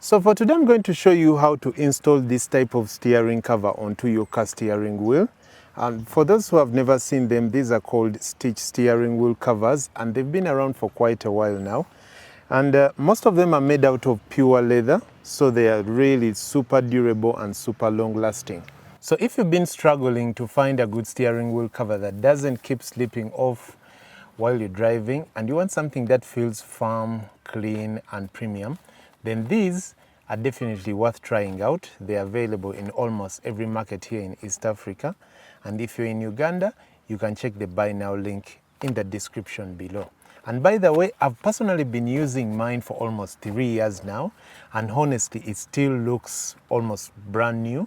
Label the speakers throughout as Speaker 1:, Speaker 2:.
Speaker 1: So for today I'm going to show you how to install this type of steering cover onto your car steering wheel. And for those who have never seen them, these are called Stitch steering wheel covers, and they've been around for quite a while now. And most of them are made out of pure leather, so they are really super durable and super long lasting. So if you've been struggling to find a good steering wheel cover that doesn't keep slipping off while you're driving, and you want something that feels firm, clean and premium, then these are definitely worth trying out. They're available in almost every market here in East Africa. And if you're in Uganda, you can check the buy now link in the description below. And by the way, I've personally been using mine for almost 3 years now, and honestly, it still looks almost brand new.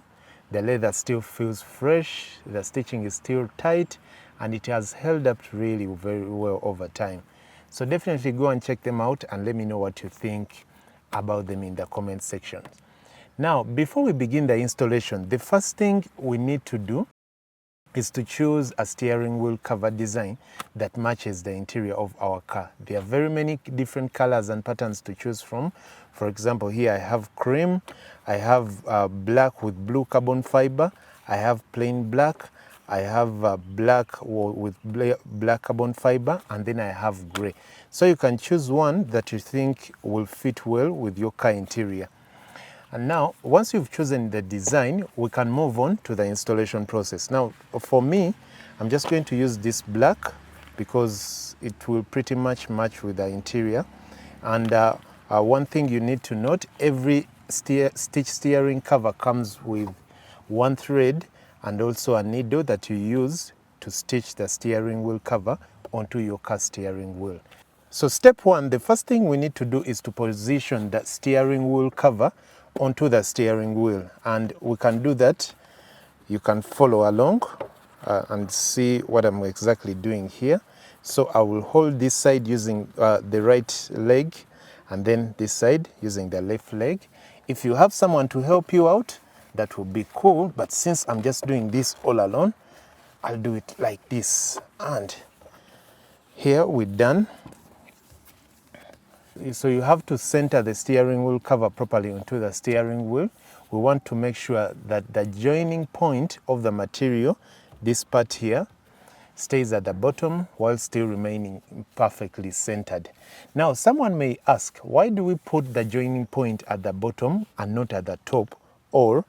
Speaker 1: The leather still feels fresh, the stitching is still tight, and it has held up really very well over time. So definitely go and check them out and let me know what you think about them in the comment section. Now, before we begin the installation, the first thing we need to do is to choose a steering wheel cover design that matches the interior of our car. There are very many different colors and patterns to choose from. For example, here I have cream, I have black with blue carbon fiber, I have plain black, I have black with black carbon fiber, and then I have gray. So you can choose one that you think will fit well with your car interior. And now, once you've chosen the design, we can move on to the installation process. Now, for me, I'm just going to use this black because it will pretty much match with the interior. And one thing you need to note, every stitch steering cover comes with one thread and also a needle that you use to stitch the steering wheel cover onto your car steering wheel. So step one, the first thing we need to do is to position the steering wheel cover onto the steering wheel, and we can do that. You can follow along and see what I'm exactly doing here. So I will hold this side using the right leg, and then this side using the left leg. If you have someone to help you out, that would be cool, but since I'm just doing this all alone, I'll do it like this. And here we're done. So you have to center the steering wheel cover properly onto the steering wheel. We want to make sure that the joining point of the material, this part here, stays at the bottom while still remaining perfectly centered. Now, someone may ask, why do we put the joining point at the bottom and not at the top or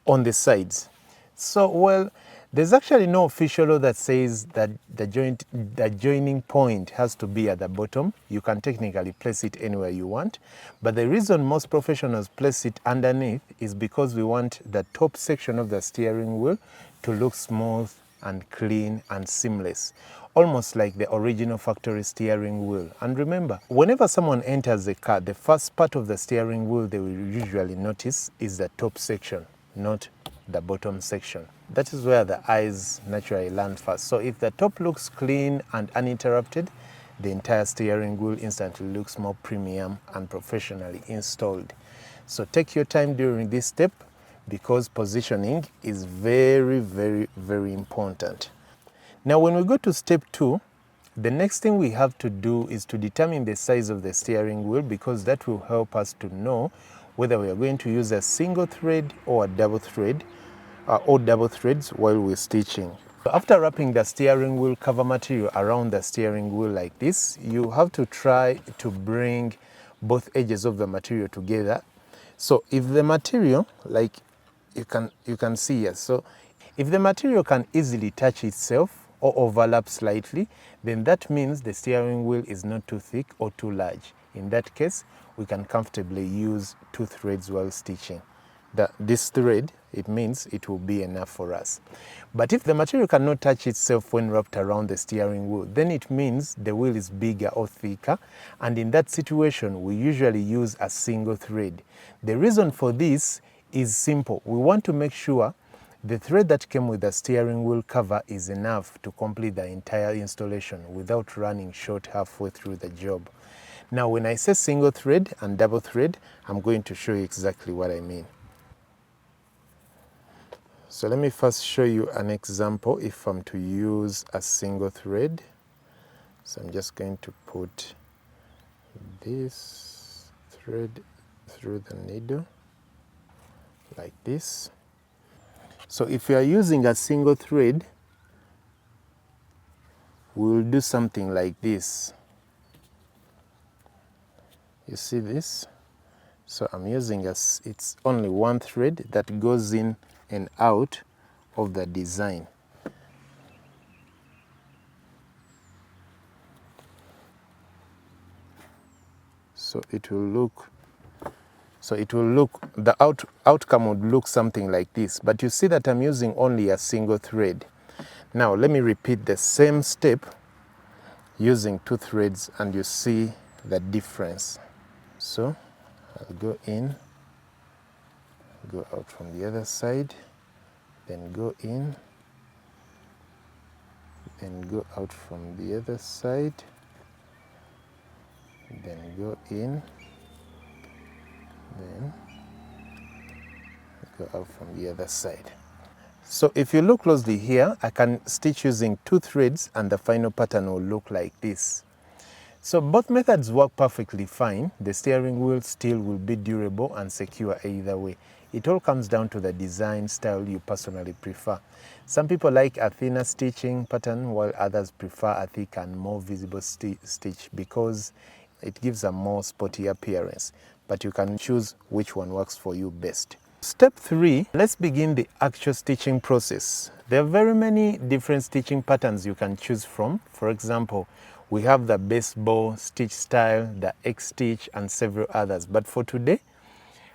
Speaker 1: on the sides? So, well, there's actually no official law that says that the joining point has to be at the bottom. You can technically place it anywhere you want, but the reason most professionals place it underneath is because we want the top section of the steering wheel to look smooth and clean and seamless, almost like the original factory steering wheel. And remember, whenever someone enters the car, the first part of the steering wheel they will usually notice is the top section, not the bottom section. That is where the eyes naturally land first. So if the top looks clean and uninterrupted, the entire steering wheel instantly looks more premium and professionally installed. So take your time during this step because positioning is very, very, very important. Now, when we go to step 2, the next thing we have to do is to determine the size of the steering wheel, because that will help us to know whether we are going to use a single thread or a double thread or double threads while we're stitching. So after wrapping the steering wheel cover material around the steering wheel like this, you have to try to bring both edges of the material together. So if the material, like you can see here, so if the material can easily touch itself or overlap slightly, then that means the steering wheel is not too thick or too large. In that case, we can comfortably use 2 threads while stitching. This thread, it means it will be enough for us. But if the material cannot touch itself when wrapped around the steering wheel, then it means the wheel is bigger or thicker, and in that situation we usually use a single thread. The reason for this is simple. We want to make sure the thread that came with the steering wheel cover is enough to complete the entire installation without running short halfway through the job. Now, when I say single thread and double thread, I'm going to show you exactly what I mean. So let me first show you an example if I'm to use a single thread. So I'm just going to put this thread through the needle like this. So if you are using a single thread, we will do something like this. You see this? So I'm using it's only one thread that goes in and out of the design. So it will look, the outcome would look something like this. But you see that I'm using only a single thread. Now let me repeat the same step using two threads and you see the difference. So I'll go in, go out from the other side, then go in, then go out from the other side, then go in, then go out from the other side. So if you look closely here, I can stitch using two threads and the final pattern will look like this. So both methods work perfectly fine. The steering wheel still will be durable and secure either way. It all comes down to the design style you personally prefer. Some people like a thinner stitching pattern while others prefer a thick and more visible stitch because it gives a more sporty appearance. But you can choose which one works for you best. Step 3, let's begin the actual stitching process. There are very many different stitching patterns you can choose from. For example, we have the baseball stitch style, the X stitch, and several others. But for today,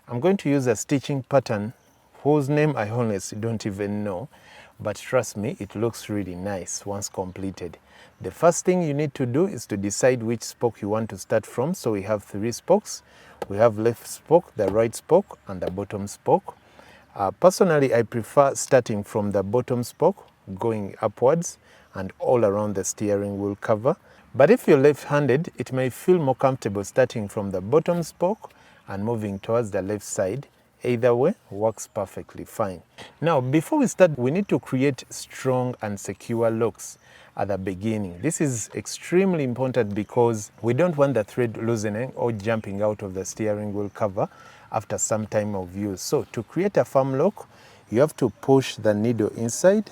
Speaker 1: I'm going to use a stitching pattern whose name I honestly don't even know. But trust me, it looks really nice once completed. The first thing you need to do is to decide which spoke you want to start from. So we have 3 spokes. We have left spoke, the right spoke, and the bottom spoke. Personally, I prefer starting from the bottom spoke, going upwards and all around the steering wheel cover. But if you're left-handed, it may feel more comfortable starting from the bottom spoke and moving towards the left side. Either way works perfectly fine. Now, before we start, we need to create strong and secure locks at the beginning. This is extremely important because we don't want the thread loosening or jumping out of the steering wheel cover after some time of use. So to create a firm lock, you have to push the needle inside,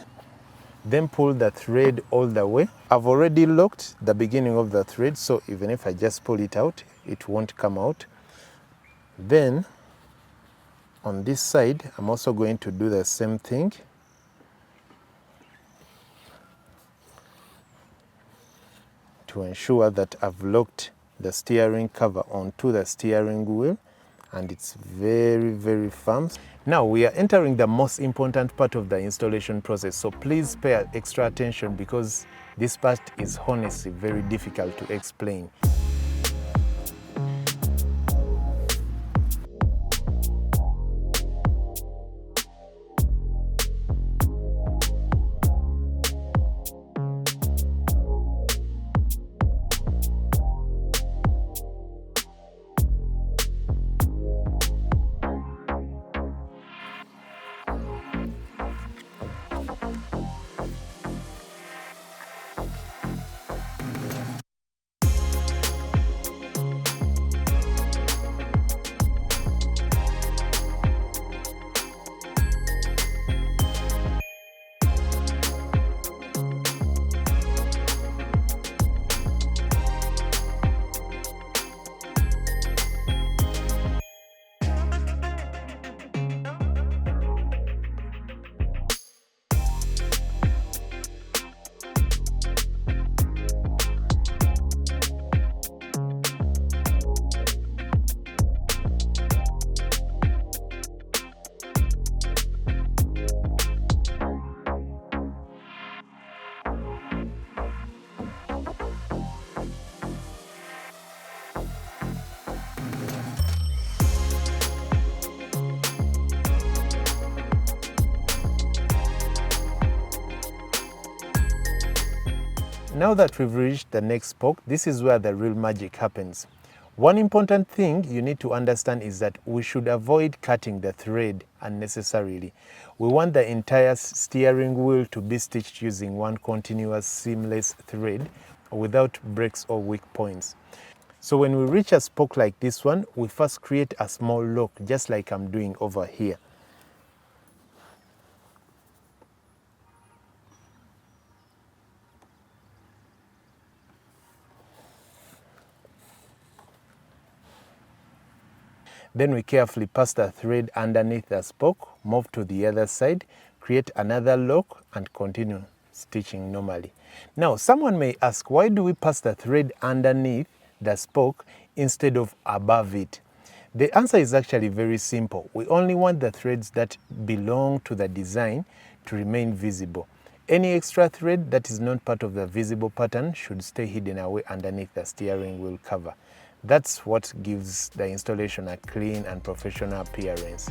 Speaker 1: then pull the thread all the way. I've already locked the beginning of the thread, so even if I just pull it out, it won't come out. Then on this side, I'm also going to do the same thing. To ensure that I've locked the steering cover onto the steering wheel and it's very, very firm. Now we are entering the most important part of the installation process, so please pay extra attention because this part is honestly very difficult to explain. Now that we've reached the next spoke, this is where the real magic happens. One important thing you need to understand is that we should avoid cutting the thread unnecessarily. We want the entire steering wheel to be stitched using one continuous seamless thread without breaks or weak points. So when we reach a spoke like this one, we first create a small lock, just like I'm doing over here. Then we carefully pass the thread underneath the spoke, move to the other side, create another lock, and continue stitching normally. Now, someone may ask, why do we pass the thread underneath the spoke instead of above it? The answer is actually very simple. We only want the threads that belong to the design to remain visible. Any extra thread that is not part of the visible pattern should stay hidden away underneath the steering wheel cover. That's what gives the installation a clean and professional appearance.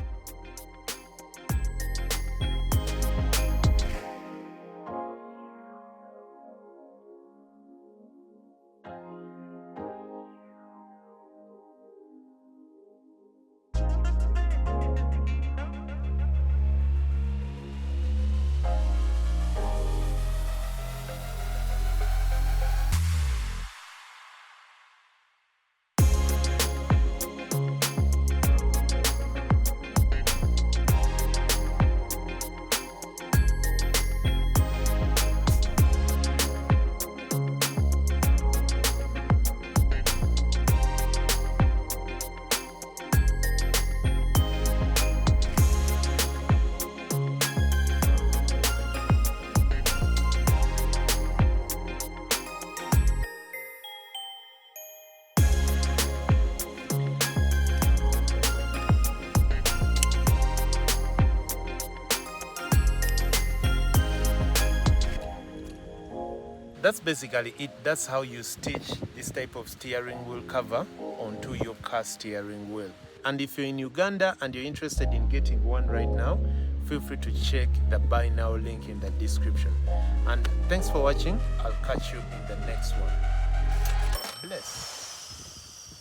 Speaker 1: That's basically it. That's how you stitch this type of steering wheel cover onto your car steering wheel. And if you're in Uganda and you're interested in getting one right now, feel free to check the buy now link in the description. And thanks for watching. I'll catch you in the next one. Bless.